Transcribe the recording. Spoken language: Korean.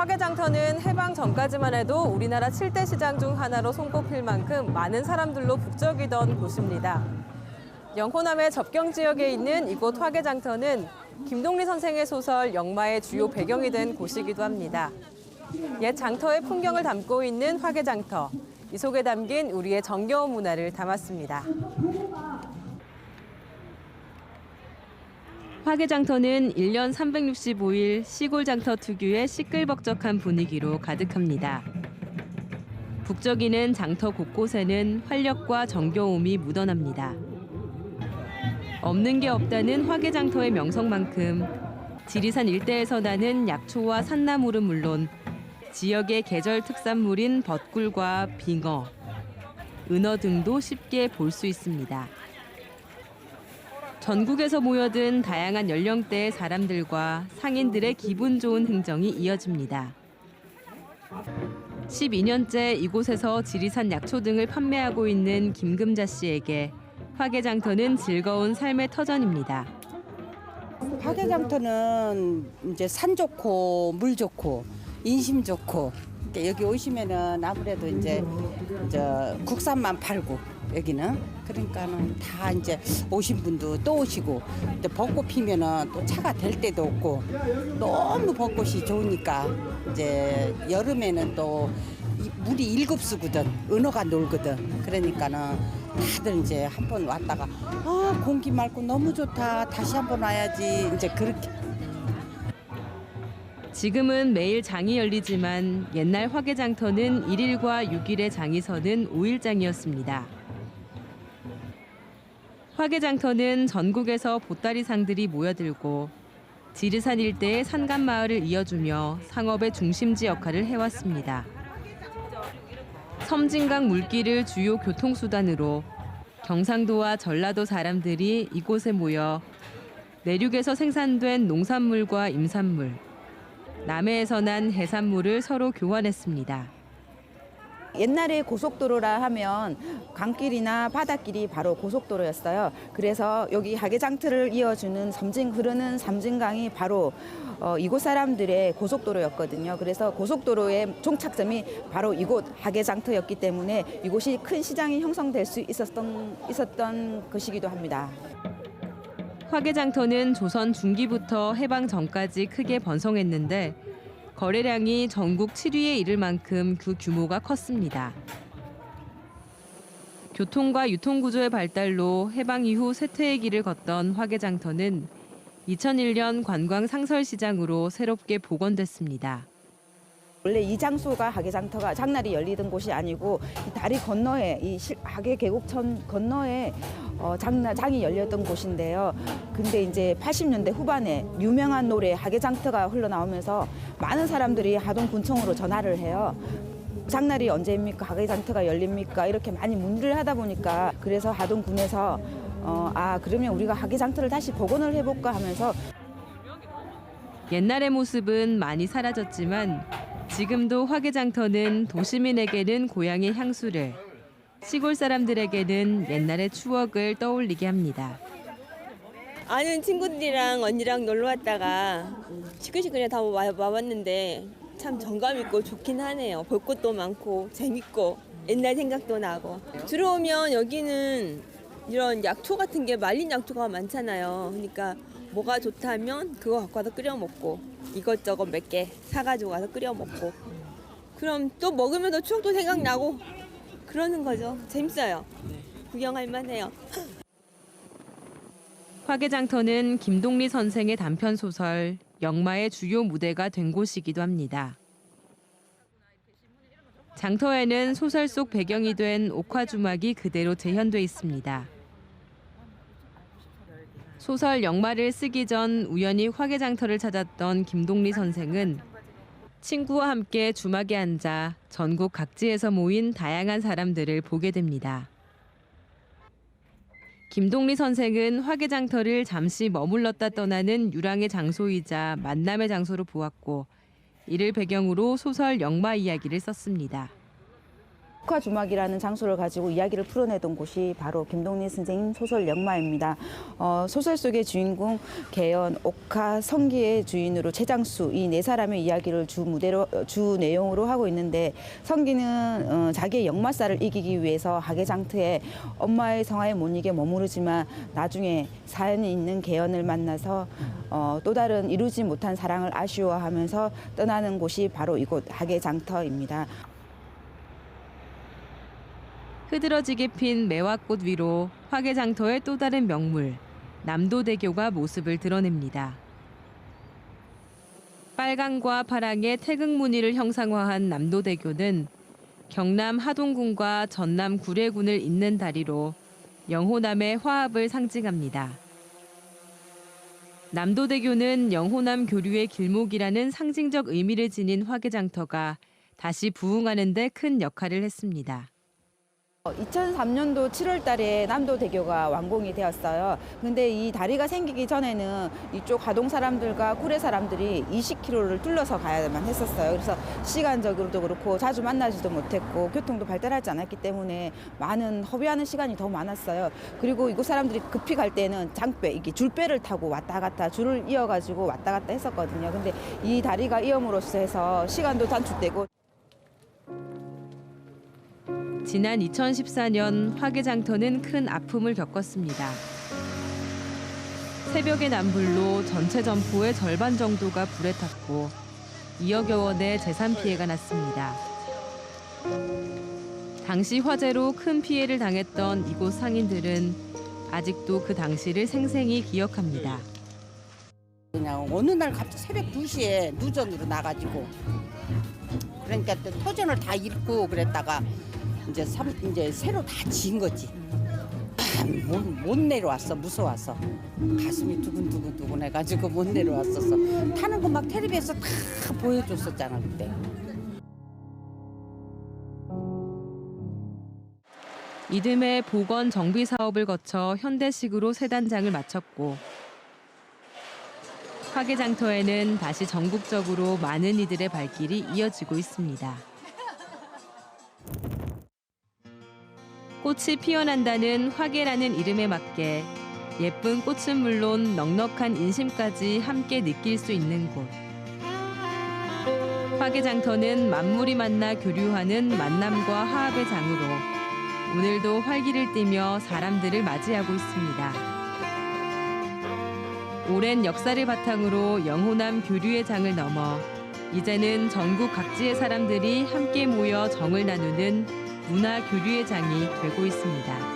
화개장터는 해방 전까지만 해도 우리나라 7대 시장 중 하나로 손꼽힐 만큼 많은 사람들로 북적이던 곳입니다. 영호남의 접경 지역에 있는 이곳 화개장터는 김동리 선생의 소설 영마의 주요 배경이 된 곳이기도 합니다. 옛 장터의 풍경을 담고 있는 화개장터. 이 속에 담긴 우리의 정겨운 문화를 담았습니다. 화개장터는 1년 365일 시골 장터 특유의 시끌벅적한 분위기로 가득합니다. 북적이는 장터 곳곳에는 활력과 정겨움이 묻어납니다. 없는 게 없다는 화개장터의 명성만큼 지리산 일대에서 나는 약초와 산나물은 물론 지역의 계절 특산물인 벚꿀과 빙어, 은어 등도 쉽게 볼 수 있습니다. 전국에서 모여든 다양한 연령대의 사람들과 상인들의 기분 좋은 흥정이 이어집니다. 12년째 이곳에서 지리산 약초 등을 판매하고 있는 김금자 씨에게 화개장터는 즐거운 삶의 터전입니다. 화개장터는 이제 산 좋고 물 좋고 인심 좋고 여기 오시면은 아무래도 이제 국산만 팔고 여기는 그러니까는 다 이제 오신 분도 또 오시고 또 벚꽃 피면은 또 차가 될 때도 없고 너무 벚꽃이 좋으니까 이제 여름에는 또 물이 7수거든 은어가 놀거든 그러니까는 다들 이제 한번 왔다가 아 공기 맑고 너무 좋다 다시 한번 와야지 이제 그렇게. 지금은 매일 장이 열리지만 옛날 화개장터는 1일과 6일의 장이 서는 5일장이었습니다. 화개장터는 전국에서 보따리상들이 모여들고 지리산 일대의 산간마을을 이어주며 상업의 중심지 역할을 해왔습니다. 섬진강 물길을 주요 교통수단으로 경상도와 전라도 사람들이 이곳에 모여 내륙에서 생산된 농산물과 임산물, 남해에서 난 해산물을 서로 교환했습니다. 옛날에 고속도로라 하면 강길이나 바닷길이 바로 고속도로였어요. 그래서 여기 화개장터를 이어주는 흐르는 섬진강이 바로 이곳 사람들의 고속도로였거든요. 그래서 고속도로의 종착점이 바로 이곳 화개장터였기 때문에 이곳이 큰 시장이 형성될 수 있었던 것이기도 합니다. 화개장터는 조선 중기부터 해방 전까지 크게 번성했는데 거래량이 전국 7위에 이를 만큼 그 규모가 컸습니다. 교통과 유통구조의 발달로 해방 이후 쇠퇴의 길을 걷던 화개장터는 2001년 관광상설시장으로 새롭게 복원됐습니다. 원래 이 장소가 화개장터가 장날이 열리던 곳이 아니고 이 다리 건너에 이 화개 계곡천 건너에 장이 열렸던 곳인데요. 근데 이제 80년대 후반에 유명한 노래 화개장터가 흘러나오면서 많은 사람들이 하동군청으로 전화를 해요. 장날이 언제입니까? 화개장터가 열립니까? 이렇게 많이 문의를 하다 보니까 그래서 하동군에서 그러면 우리가 화개장터를 다시 복원을 해볼까 하면서 옛날의 모습은 많이 사라졌지만 지금도 화개장터는 도시민에게는 고향의 향수를, 시골 사람들에게는 옛날의 추억을 떠올리게 합니다. 아는 친구들이랑 언니랑 놀러 왔다가 시끌시끌해 다 와봤는데 참 정감 있고 좋긴 하네요. 볼 것도 많고 재밌고 옛날 생각도 나고. 들어오면 여기는 이런 약초 같은 게 말린 약초가 많잖아요. 그러니까 뭐가 좋다면 그거 갖고 와서 끓여 먹고 이것저것 몇 개 사가지고 와서 끓여 먹고 그럼 또 먹으면서 추억도 생각나고 그러는 거죠. 재밌어요. 구경할 만해요. 화개장터는 김동리 선생의 단편 소설 영마의 주요 무대가 된 곳이기도 합니다. 장터에는 소설 속 배경이 된 옥화주막이 그대로 재현돼 있습니다. 소설 영마를 쓰기 전 우연히 화개장터를 찾았던 김동리 선생은 친구와 함께 주막에 앉아 전국 각지에서 모인 다양한 사람들을 보게 됩니다. 김동리 선생은 화개장터를 잠시 머물렀다 떠나는 유랑의 장소이자 만남의 장소로 보았고 이를 배경으로 소설 영마 이야기를 썼습니다. 옥화 주막이라는 장소를 가지고 이야기를 풀어내던 곳이 바로 김동리 선생님 소설 영마입니다. 소설 속의 주인공 개연, 옥화, 성기의 주인으로 최장수 이 네 사람의 이야기를 주 내용으로 하고 있는데 성기는 자기의 역마살을 이기기 위해서 하계장터에 엄마의 성화에 못 이겨 머무르지만 나중에 사연이 있는 개연을 만나서 또 다른 이루지 못한 사랑을 아쉬워하면서 떠나는 곳이 바로 이곳 하계장터입니다. 흐드러지게 핀 매화꽃 위로 화개장터의 또 다른 명물 남도대교가 모습을 드러냅니다. 빨강과 파랑의 태극 무늬를 형상화한 남도대교는 경남 하동군과 전남 구례군을 잇는 다리로 영호남의 화합을 상징합니다. 남도대교는 영호남 교류의 길목이라는 상징적 의미를 지닌 화개장터가 다시 부흥하는 데 큰 역할을 했습니다. 2003년도 7월 달에 남도대교가 완공이 되었어요. 근데 이 다리가 생기기 전에는 이쪽 하동 사람들과 구례 사람들이 20km를 둘러서 가야만 했었어요. 그래서 시간적으로도 그렇고 자주 만나지도 못했고 교통도 발달하지 않았기 때문에 많은 허비하는 시간이 더 많았어요. 그리고 이곳 사람들이 급히 갈 때는 장배, 이게 줄배를 타고 왔다 갔다 줄을 이어가지고 왔다 갔다 했었거든요. 근데 이 다리가 이음으로써 해서 시간도 단축되고 지난 2014년 화개장터는 큰 아픔을 겪었습니다. 새벽의 난불로 전체 점포의 절반 정도가 불에 탔고 2억여 원의 재산 피해가 났습니다. 당시 화재로 큰 피해를 당했던 이곳 상인들은 아직도 그 당시를 생생히 기억합니다. 그냥 어느 날 갑자기 새벽 2시에 누전으로 나가지고 그러니까 또 터전을 다 잃고 그랬다가 이제 새로 다 지은 거지. 못 내려왔어. 무서워서 가슴이 두근두근 해가지고 못 내려왔었어. 타는 거 막 텔레비에서 다 보여줬었잖아 그때. 이듬해 복원 정비 사업을 거쳐 현대식으로 새 단장을 마쳤고 화개장터에는 다시 전국적으로 많은 이들의 발길이 이어지고 있습니다. 꽃이 피어난다는 화개라는 이름에 맞게 예쁜 꽃은 물론 넉넉한 인심까지 함께 느낄 수 있는 곳. 화개장터는 만물이 만나 교류하는 만남과 화합의 장으로 오늘도 활기를 띠며 사람들을 맞이하고 있습니다. 오랜 역사를 바탕으로 영호남 교류의 장을 넘어 이제는 전국 각지의 사람들이 함께 모여 정을 나누는 문화 교류의 장이 되고 있습니다.